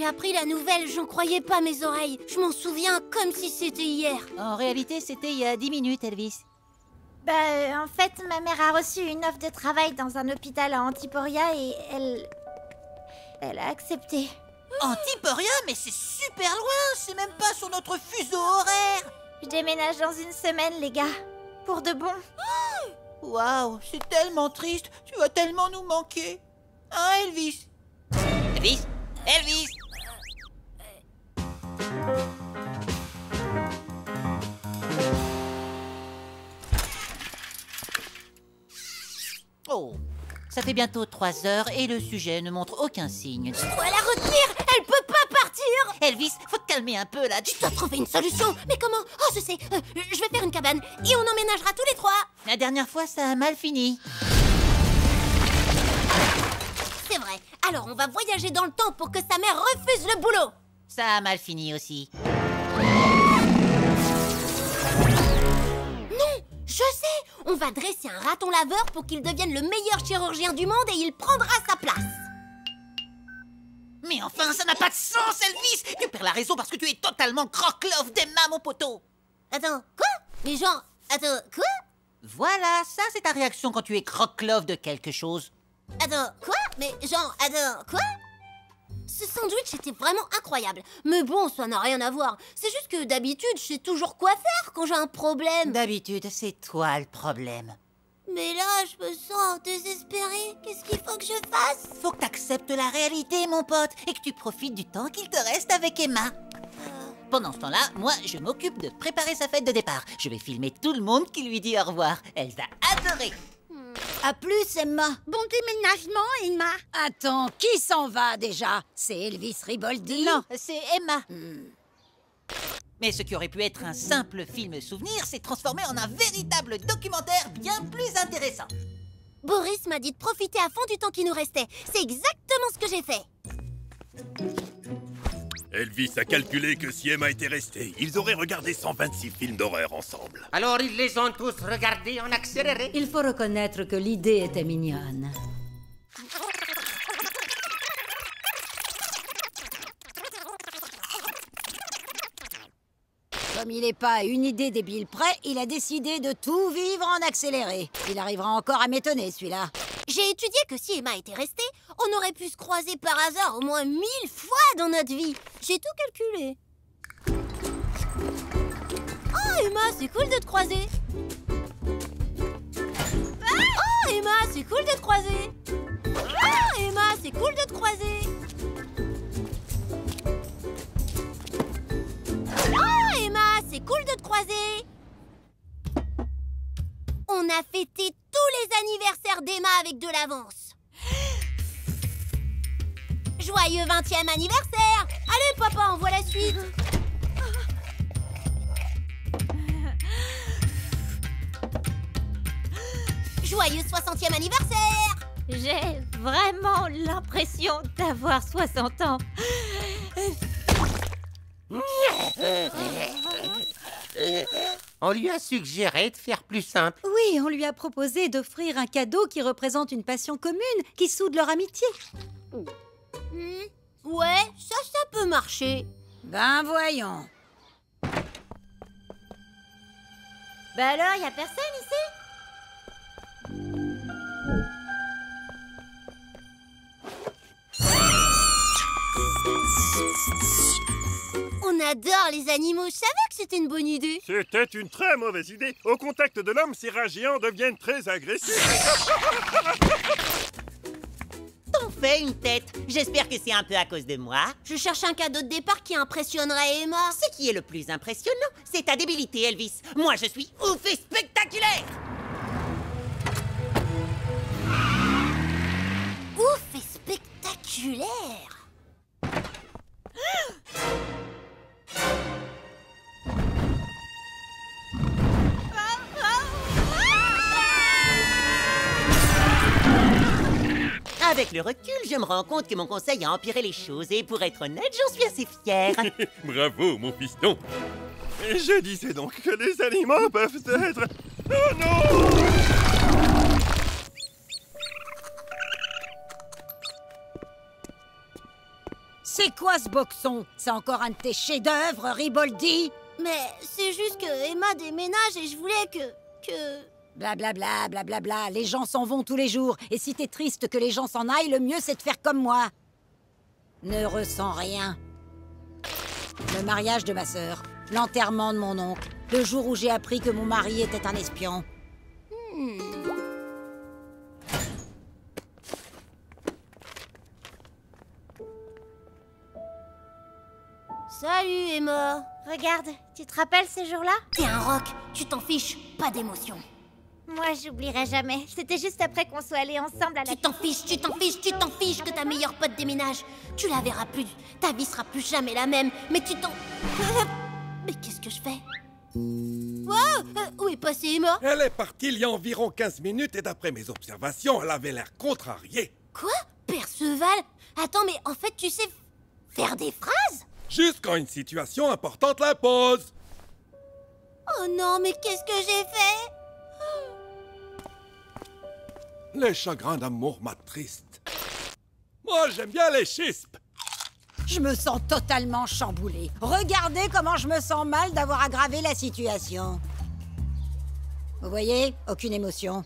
j'ai appris la nouvelle, j'en croyais pas mes oreilles. Je m'en souviens comme si c'était hier. En réalité, c'était il y a 10 minutes, Elvis. En fait, ma mère a reçu une offre de travail dans un hôpital à Antiporia et elle a accepté. Antiporia, mais c'est super loin, c'est même pas sur notre fuseau horaire. Je déménage dans une semaine, les gars. Pour de bon. Waouh, c'est tellement triste, tu vas tellement nous manquer. Hein, Elvis? Elvis? Elvis? Oh, ça fait bientôt 3 heures et le sujet ne montre aucun signe. Je dois la retenir, elle peut pas partir. Elvis, faut te calmer un peu là. Je dois trouver une solution. Mais comment? Oh, je sais, je vais faire une cabane et on emménagera tous les 3. La dernière fois, ça a mal fini. C'est vrai. Alors on va voyager dans le temps pour que sa mère refuse le boulot. Ça a mal fini aussi. Non, je sais. On va dresser un raton laveur pour qu'il devienne le meilleur chirurgien du monde et il prendra sa place. Mais enfin, ça n'a pas de sens, Elvis. Tu perds la raison parce que tu es totalement croque-love d'Emma, mon poteau. Attends, quoi? Mais genre, attends, quoi? Voilà, ça c'est ta réaction quand tu es croque-love de quelque chose. Attends, quoi? Mais genre, attends, quoi? Ce sandwich était vraiment incroyable. Mais bon, ça n'a rien à voir. C'est juste que d'habitude, je sais toujours quoi faire quand j'ai un problème. D'habitude, c'est toi le problème. Mais là, je me sens désespérée. Qu'est-ce qu'il faut que je fasse? Faut que t'acceptes la réalité, mon pote, et que tu profites du temps qu'il te reste avec Emma. Pendant ce temps-là, moi, je m'occupe de préparer sa fête de départ. Je vais filmer tout le monde qui lui dit au revoir. Elle va adorer. À plus, Emma. Bon déménagement, Emma. Attends, qui s'en va déjà? C'est Elvis Riboldi? Non, c'est Emma. Mais ce qui aurait pu être un simple film souvenir s'est transformé en un véritable documentaire bien plus intéressant. Boris m'a dit de profiter à fond du temps qui nous restait. C'est exactement ce que j'ai fait. Elvis a calculé que si Emma était restée, ils auraient regardé 126 films d'horreur ensemble. Alors ils les ont tous regardés en accéléré. Il faut reconnaître que l'idée était mignonne. Comme il n'est pas à une idée débile près, il a décidé de tout vivre en accéléré. Il arrivera encore à m'étonner, celui-là. J'ai étudié que si Emma était restée, on aurait pu se croiser par hasard au moins 1000 fois dans notre vie. J'ai tout calculé. Oh, Emma, c'est cool de te croiser. Oh, Emma, c'est cool de te croiser. Oh, Emma, c'est cool de te croiser. Oh, Emma, c'est cool de te croiser. On a fêté tous les anniversaires d'Emma avec de l'avance. Joyeux 20e anniversaire! Allez, papa, envoie la suite. Joyeux 60e anniversaire! J'ai vraiment l'impression d'avoir 60 ans. On lui a suggéré de faire plus simple. Oui, on lui a proposé d'offrir un cadeau qui représente une passion commune, qui soude leur amitié. Ouais, ça peut marcher. Ben voyons. Bah alors, y a personne ici? On adore les animaux, je savais que c'était une bonne idée. C'était une très mauvaise idée. Au contact de l'homme, ces rats géants deviennent très agressifs. T'en fais une tête. J'espère que c'est un peu à cause de moi. Je cherche un cadeau de départ qui impressionnerait Emma. Ce qui est le plus impressionnant, c'est ta débilité, Elvis. Moi, je suis ouf et spectaculaire. Ouf et spectaculaire. Avec le recul, je me rends compte que mon conseil a empiré les choses et pour être honnête, j'en suis assez fière. Bravo, mon fiston. Et je disais donc que les aliments peuvent être... Oh non! C'est quoi ce boxon? C'est encore un de tes chefs-d'œuvre, Riboldi? Mais c'est juste que Emma déménage et je voulais que... Blablabla, blablabla, les gens s'en vont tous les jours. Et si t'es triste que les gens s'en aillent, le mieux c'est de faire comme moi. Ne ressens rien. Le mariage de ma sœur, l'enterrement de mon oncle, le jour où j'ai appris que mon mari était un espion. Salut Emma. Regarde, tu te rappelles ce jour-là? T'es un rock, tu t'en fiches, pas d'émotion. Moi, j'oublierai jamais. C'était juste après qu'on soit allés ensemble à la... Tu t'en fiches, tu t'en fiches, tu t'en fiches que ta meilleure pote déménage. Tu la verras plus, ta vie sera plus jamais la même, mais tu t'en... Mais qu'est-ce que je fais? Wow, où est passée Emma? Elle est partie il y a environ 15 minutes et d'après mes observations, elle avait l'air contrariée. Quoi? Perceval? Attends, mais en fait, tu sais faire des phrases? Juste quand une situation importante l'impose. Oh non, mais qu'est-ce que j'ai fait? Les chagrins d'amour m'attristent. Moi, j'aime bien les chispes. Je me sens totalement chamboulée. Regardez comment je me sens mal d'avoir aggravé la situation. Vous voyez? Aucune émotion.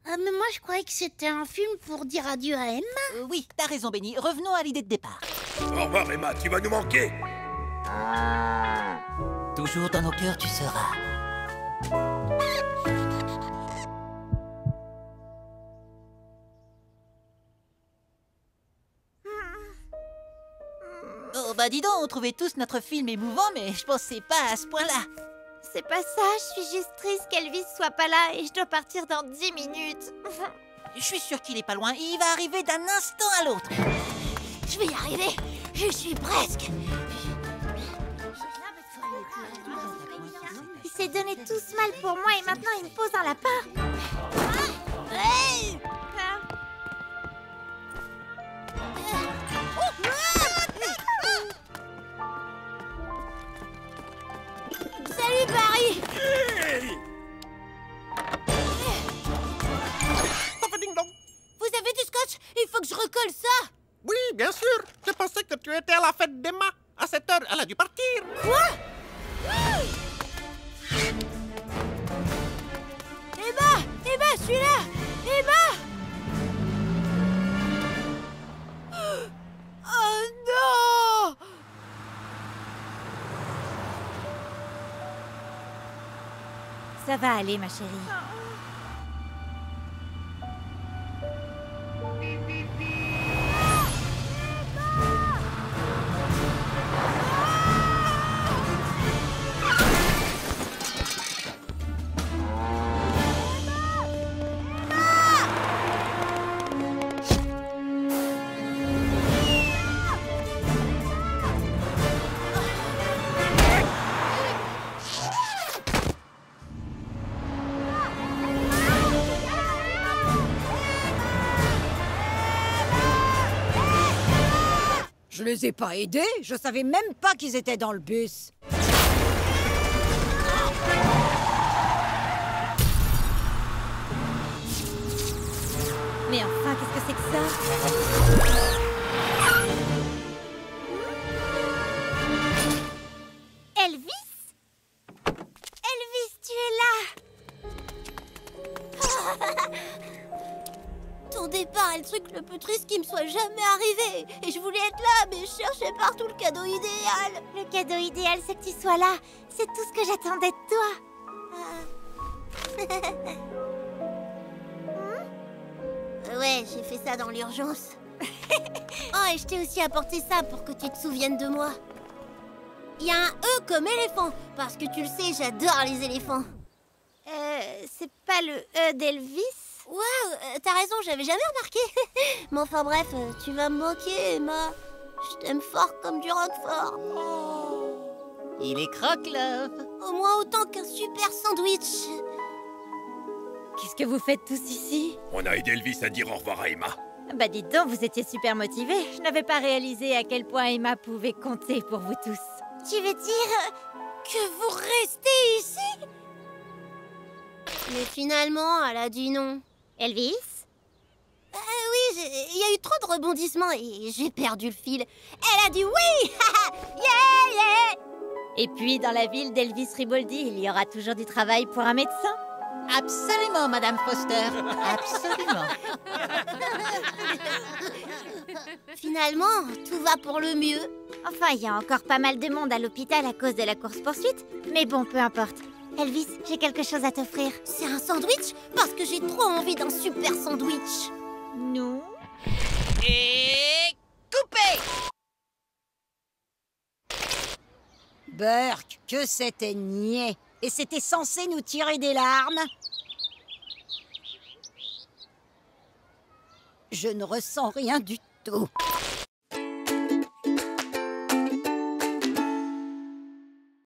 Ah, mais moi, je croyais que c'était un film pour dire adieu à Emma. Oui, t'as raison, Benny. Revenons à l'idée de départ. Au revoir, Emma, tu vas nous manquer. Toujours dans nos cœurs, tu seras. Oh, bah dis donc, on trouvait tous notre film émouvant, mais je pensais pas à ce point-là. C'est pas ça, je suis juste triste qu'Elvis soit pas là et je dois partir dans 10 minutes. Je suis sûre qu'il est pas loin. Il va arriver d'un instant à l'autre. Je vais y arriver, je suis presque. Il s'est donné tout ce mal pour moi et maintenant il me pose un lapin. Hey! Salut Barry! Vous avez du scotch? Il faut que je recolle ça! Oui, bien sûr. Je pensais que tu étais à la fête d'Emma. À cette heure, elle a dû partir. Quoi? Emma! Emma, je suis là! Emma! Oh non! Ça va aller, ma chérie. Je les ai pas aidés, je savais même pas qu'ils étaient dans le bus. Mais enfin, qu'est-ce que c'est que ça? Elvis? Elvis, tu es là! Ton départ est le truc le plus triste qui me soit jamais arrivé. Et je voulais être là, mais je cherchais partout le cadeau idéal. Le cadeau idéal, c'est que tu sois là. C'est tout ce que j'attendais de toi. Ouais, j'ai fait ça dans l'urgence. Oh, et je t'ai aussi apporté ça pour que tu te souviennes de moi. Il y a un E comme éléphant, parce que tu le sais, j'adore les éléphants. C'est pas le E d'Elvis? Waouh, t'as raison, j'avais jamais remarqué. Mais enfin bref, tu vas me manquer, Emma. Je t'aime fort comme du roquefort. Il est croque-love. Au moins autant qu'un super sandwich. Qu'est-ce que vous faites tous ici? On a aidé Elvis à dire au revoir à Emma. Bah dites donc, vous étiez super motivés. Je n'avais pas réalisé à quel point Emma pouvait compter pour vous tous. Tu veux dire que vous restez ici? Mais finalement, elle a dit non. Elvis? Oui, il y a eu trop de rebondissements et j'ai perdu le fil. Elle a dit oui. Yeah, yeah. Et puis, dans la ville d'Elvis Riboldi, il y aura toujours du travail pour un médecin. Absolument, Madame Foster. Absolument. Finalement, tout va pour le mieux. Enfin, il y a encore pas mal de monde à l'hôpital à cause de la course-poursuite. Mais bon, peu importe. Elvis, j'ai quelque chose à t'offrir. C'est un sandwich? Parce que j'ai trop envie d'un super sandwich. Non. Et coupé. Burke, que c'était niais. Et c'était censé nous tirer des larmes. Je ne ressens rien du tout.